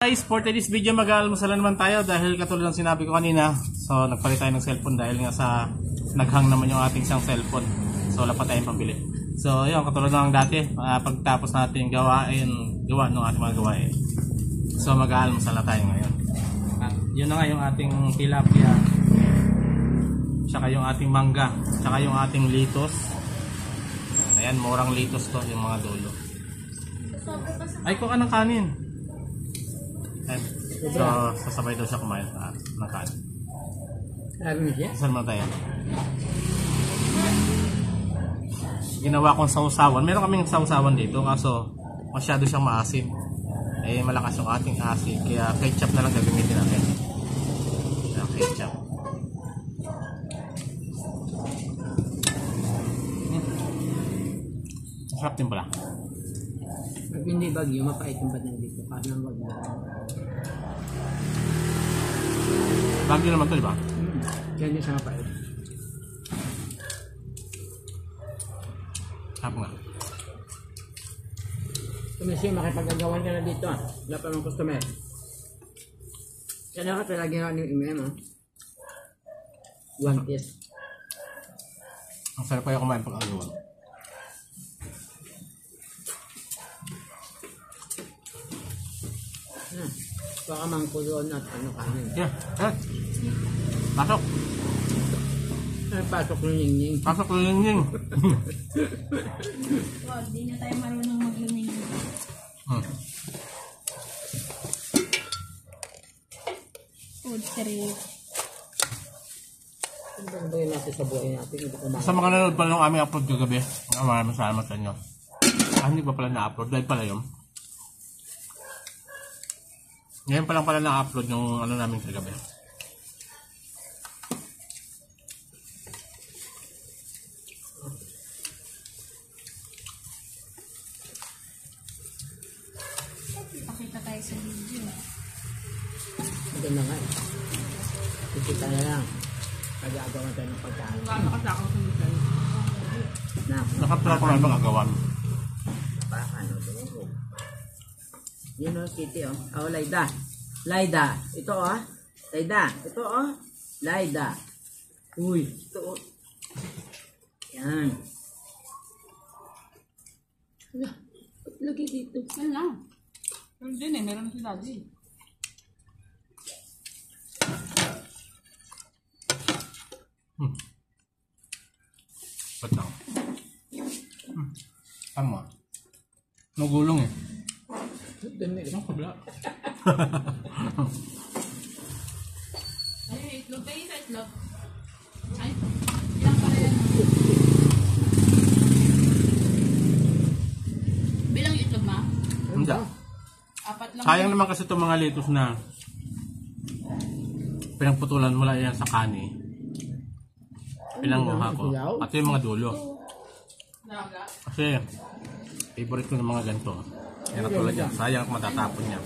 Guys, for today's video mag-aalmusal naman tayo dahil katulad ng sinabi ko kanina. So nagpalit tayo ng cellphone dahil nga sa naghang naman yung ating isang cellphone. So wala pa tayong pambili. So yun, katulad ng dati, pagtapos natin gawa ng ating mga gawain. So mag-aalmusal na tayo ngayon. At yun na nga yung ating tilapia, tsaka yung ating mangga, tsaka yung ating litos. Ayan, murang litos to yung mga dulo. Ay, kuha ng kanin. So, sasabay daw siya kumain ng kanin. Saan mo tayo? Ginawa kong sausawan. Meron kaming sausawan dito kaso masyado siyang maasim. Eh, malakas yung ating asin. Kaya ketchup na lang gagamitin natin. Ketchup. Masarap din pala. Pag hindi bagyo, mapait yung ba't dito. Paano bagyo? Bagyo naman ito, di ba? Yan yung sa mapait. Sarap nga. Kumisi, makipag-agawan ka na dito. Wala pa mga customer. Kaya ka talaga nga yung MM. One piece. Ang sarap kaya kumain pag-agawan. Baka mangkulon at ano kanin. Yeah. Pasok. Ay, pasok ng ying-ying. Pasok ng ying-ying. Wow, di na tayo marunong magluning. Food trip. Ang bagay natin sa buhay natin. Sa mga nanonood pala ng aming upload kagabi, maraming salamat sa inyo. Hindi pa pala na-upload. Live pala yun. Ngayon pa lang pala na-upload yung ano namin kagabi. Pakita tayo sa video. Maganda nga eh. Kikita na lang. Pag-aagawan tayo ng pagkain. Nakapala ko lang pag-agawan. Parang ano, dumugog. Yun o, Kitty o. Oh, Laida. Laida. Ito o. Laida. Ito o. Laida. Uy. Ito o. Yan. Hala. Lagi dito. Saan lang? Meron din eh. Meron na si Daddy. Ba't lang? Tama. Nagulong eh. Ang kabla. Ay, itlog. Tayo sa itlog. Ay, ilang pala yan. Bilang itlog, ma? Hindi. Apat lang. Sayang naman kasi itong mga litos na pinagputulan mula yan sa kani. Pinanguha ko. At yung mga dulo. Naga. Kasi favorite ko ng mga ganito. Yan ang tulad yan. Sayang at matatapon niya.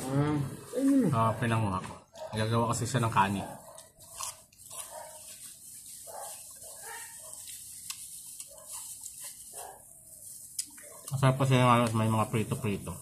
Pinanguha ko. Nagagawa kasi siya ng kani. Masarap kasi may mga prito-prito.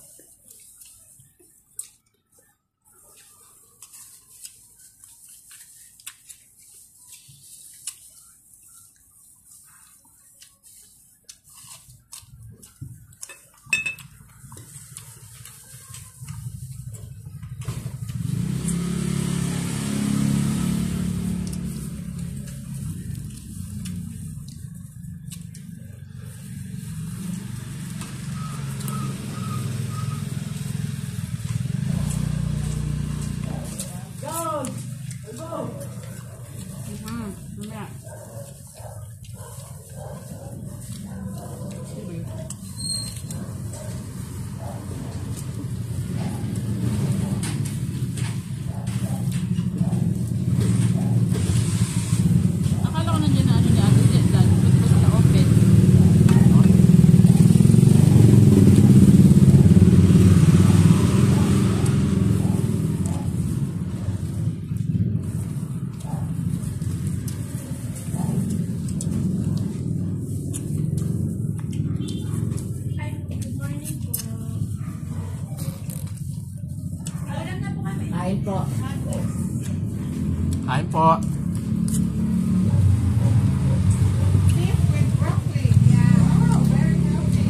po. Kain po. Beef with broccoli. Yeah. Oh, very healthy.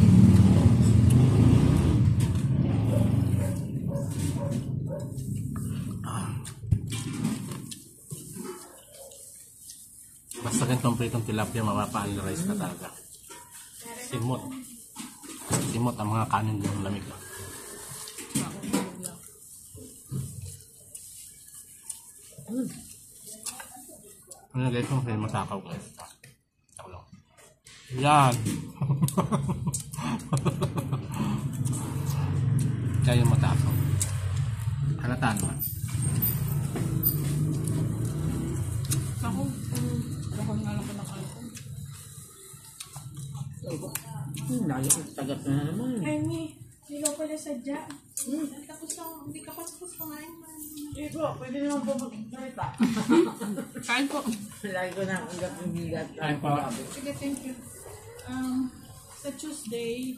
Basta ganitong pritong tilapia, mapapa-analyze ka talaga. Simot. Simot ang mga kanin ng lamig. Ano guys, kung kayo matakaw guys. Ako lang. Yan. Kaya yung matakaw. Halataan mo. Ako, alcohol nga lang ko ng alcohol. Lagi tagat na naman. Amy, hindi ko pala sadya. Tapos lang, hindi ka pa tapos kumain man. Ito, pwede naman po magsalita. Kain po. Lagi ko na ang gat ng bigat. Kain po. Sige, thank you. Sa Tuesday,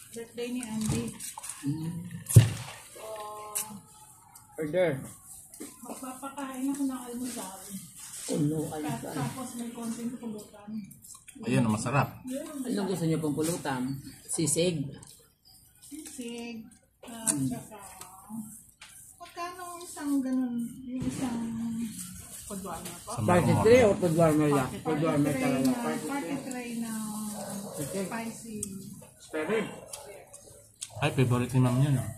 birthday ni Andy. So, Order. magpapakain ako ng almusal. Ulo, ayos. Tapos may konting pulutan. Ayun, masarap. Anong gusto niyo pong pulutan? Sisig. Sisig. Tsaka, magkano isang ganun, yung isang Pagwala po. Sa Party mga- tray o pagwarmer lang? party Pagwarmer tray talaga. na, Party party tray. tray na spicy. Spare rib. Ay, favorite ni ma'am yun. Oh.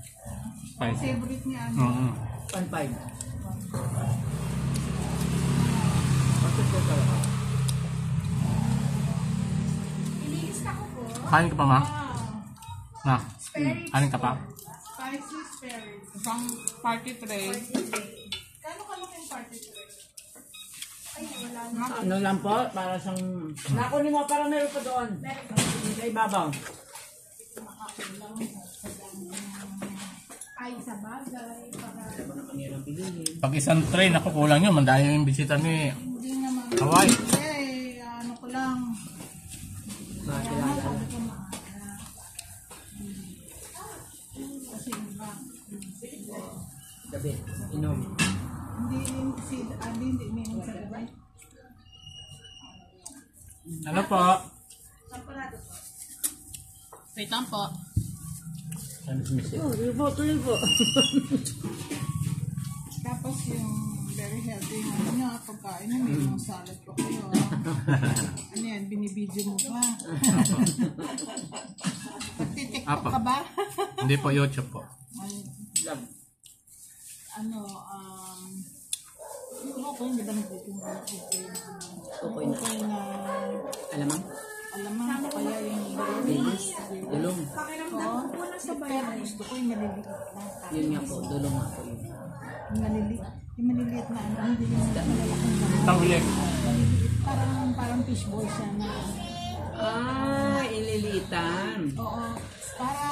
Spicy. Favorite ni Andy. 1.5. Party tray talaga. Ililista ko po. Kain ka pa ma? Ah, Na. spare Kain ka pa? spicy spare ribs. Isang party tray. Gano'n kalaking party tray? Ay, wala na. Ano lang po? Para siyang... Nakunin mo, parang meron pa doon. Sa ibabaw. Ay, sa bagay. Para Ano ba na kanirang pilihin? Pag isang tray, naku, kulang yun. Mandayo yung bisita ni hindi naman. Hawaii. Hindi, ano ko lang. Makakilala. Sabi ko maaga. Kasi iba. Gabi. Inom. Hindi din si Adi, hindi minum sa gabi. Ano po? Wait lang po. Ano si Missy? Oh, tuloy po. Tapos yung very healthy yung ano niya, pagkain niya, may mga salad pa kayo. Ano yan, binibidyo mo pa. Pagtitiktok Apa. ka ba? Hindi po, YouTube po. Love. Ano, yung ako yung diba nagtitinda na Tukoy na. okay na, Alam mo? alam mo, kaya yung Bilis. Dulong. Oo, pero gusto ko yung maliliit lang. Yun nga po. Dulong nga po yun. Yung maliliit na ano, hindi yung malalaking gano'n. Tawili. Maliliit, parang fishbowl siya na. Ah, ililitan. Oo, para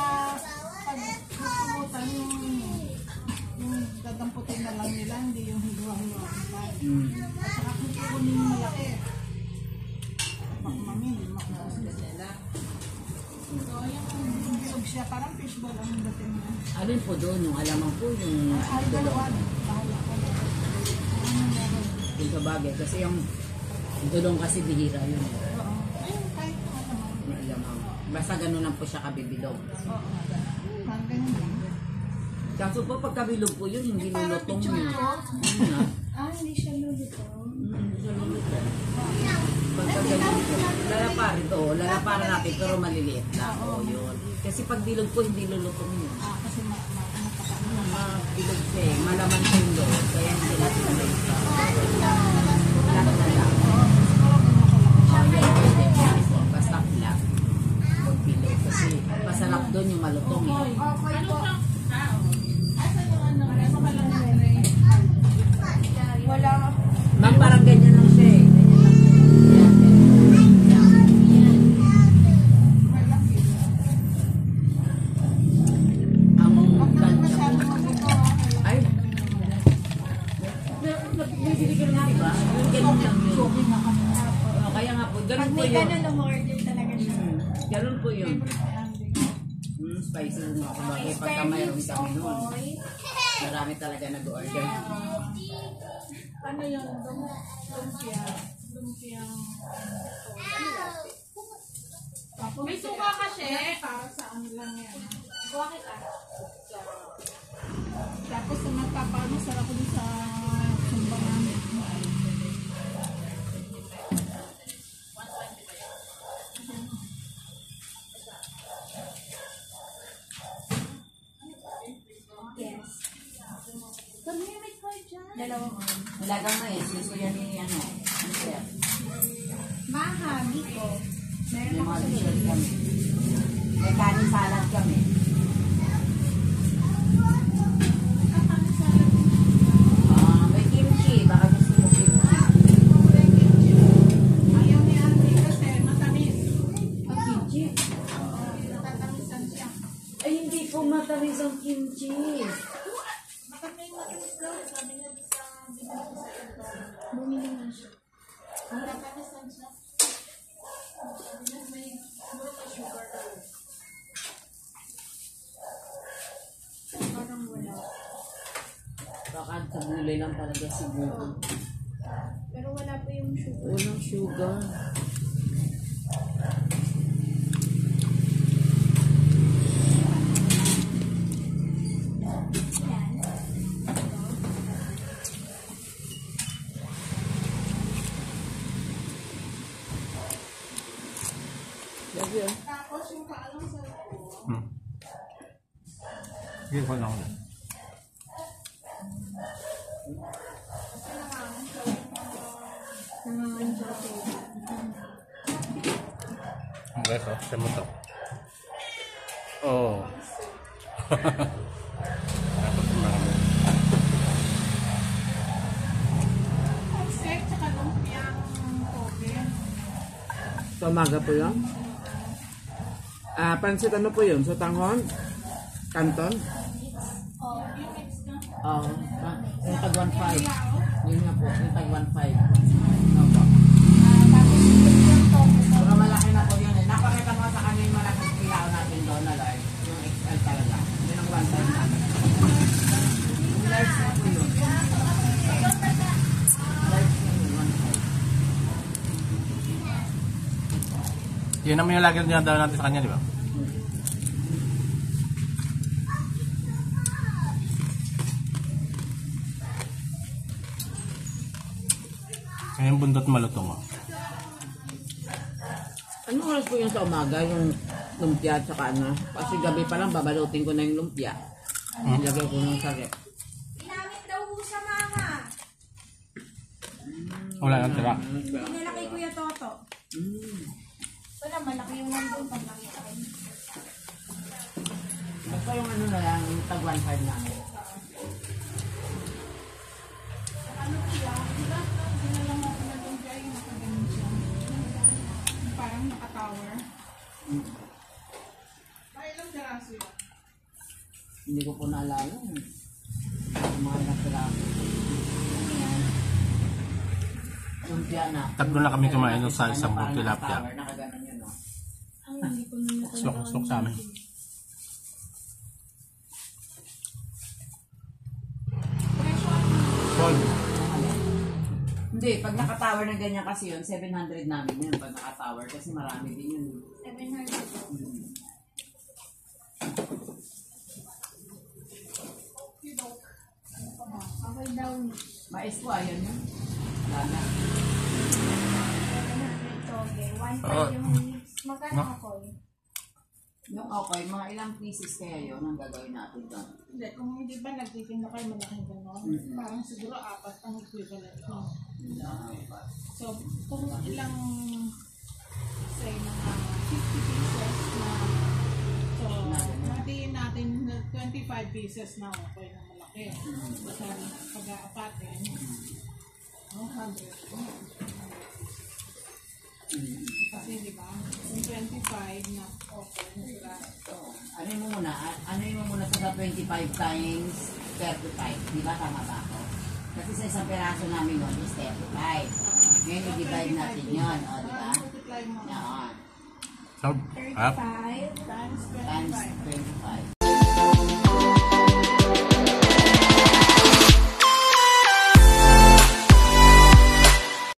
pag pupulutan yung dadamputin na lang nila, hindi yung hiwa-hiwa. At saka kung kukunin yung malaki, baka mami, hindi makakusin sila. So, yung bilog siya, parang fishbowl ang dating niya. Alin po doon? Yung alamang po, yung Ay, dalawa, bahala ka. Ano meron? yung sa bagay. Kasi yung dulong kasi bihira yun. Oo. Ayun, kahit ano mo. Yung alamang. Basta ganun lang po siya kabibilog. Oo. Parang ganyan lang. Kaso po pagkabilog po yun, hindi Parang lulutong picture yun. ko. Yun Hindi siya lulito. Hindi siya lulutong. Pagkaganyan po. Lalapa rito. Lalapa na natin pero maliliit na. Oo, yun. Kasi pag bilog po, hindi lulutong yun. Kasi mataba. Bilog siya eh. Malaman siya yung loob. Kaya hindi natin malita. Flat na lang. Oh, yan. Pwede yan po. Basta flat. Huwag bilog. Kasi masarap doon yung malutong eh. Ano siyang tao? Wala. Ma'am, parang ganyan lang siya eh. Ganyan lang. Yan. Ang tansya po. Ay. Nabibili ka naman, diba? Ganun lang yun. Oo, kaya nga po, ganun po yun. umorder talaga siya. Ganun po yun. Spicy mo ako bagay pagka mayroon kami noon. Marami talaga nag-order. Ano yun? Lumpia. Lumpiang tapos May suka kasi. para sa ano lang yan. Bakit ah? Tapos nagpapaano sarap ko sa sumba namin. Yes. Kami may card dyan. Dalawang Nilagang mais. Gusto yan ni ano. Ni Chef. Maha, Biko. Meron May ako mga sa dessert kami. May kanin salad kami. May kimchi. Baka gusto mo kimchi. Ayaw ni Ate kasi matamis. Ang kimchi? Natatamisan siya. Ay, hindi po matamis ang kimchi. Matamis daw. Sabi niya sa binili ko sa iba. Bumili na siya. Natatamisan siya. Sabi niya may sugar daw. Parang wala. Baka sa gulay lang talaga siguro. Pero wala po yung sugar. Walang sugar. Yan. Love you. Tapos yung paalam sa Sige ko lang. Nangangain sa ako. Ang guys, oh. Saan mo to? Oh. Tapos marami. set tsaka lumpiang toge. Sa umaga po yun? Pansit ano po yun? Sotanghon? Canton? Oh, Yung mix na. Oo. Yung tag 1.5. Yao. Yun nga po. Yung tag 1.5. Opo. tapos yung toge. Pero malaki na po yun eh. Napakita mo sa kanya yung malaking kilaw natin doon na large. Yung XL talaga. Yun ang 1.5 namin. Yung large na po yun. Large na yun. 1.5. Yun naman yung lagi dinadala natin sa kanya, di ba? Ngayon bundot malutong, oh. Anong oras po yun sa umaga? Yung lumpia at saka ano? Kasi gabi pa lang babalutin ko na yung lumpia. Ilagay ko ng sarip. Ginamit daw po sa Maha. Wala nang tira. Pinala kay Kuya Toto. Wala, malaki yung nandun pag nakita ko. Basta yung ano na lang, yung tag 1.5 namin. Ano siya? Dinala mo ako na lumpia yung nakaganon siya. Yung parang naka-tower. Ay, ilang piraso yun? Hindi ko po naalala. Yung mga nakilala. Lumpia na. Tatlo na kami kumain sa isang buong tilapia. Nakaganon yun, no? Ay, hindi ko na Sok sa amin. Sol. Hindi, pag naka-tower na ganyan kasi yun, 700 namin yun pag naka-tower kasi marami din yun. 700. Okay daw. Mais po, ayun yun. Wala na. 700 toge. 1 Oh. yung mix. Magkano ako? Yung okay, mga ilang pieces kaya yun ang gagawin natin doon. Hindi, kung hindi ba nagtitinda kayo malaking gano'n, parang siguro 4 ang equivalent mo. So, kung ilang, say, mga 50 pieces na, so, natiin natin na 25 pieces na okay na malaki. Basta pag-aapatin, 100. Kasi di ba, yung 25 na okay na sila. Ano mo muna? Ano mo muna sa 25 times 35? Di ba tama ba ako? Kasi sa isang peraso namin nun is 35. Ngayon i-divide natin yun. O, di ba? Multiply mo. Yan. So, up. 35 Times Times 25.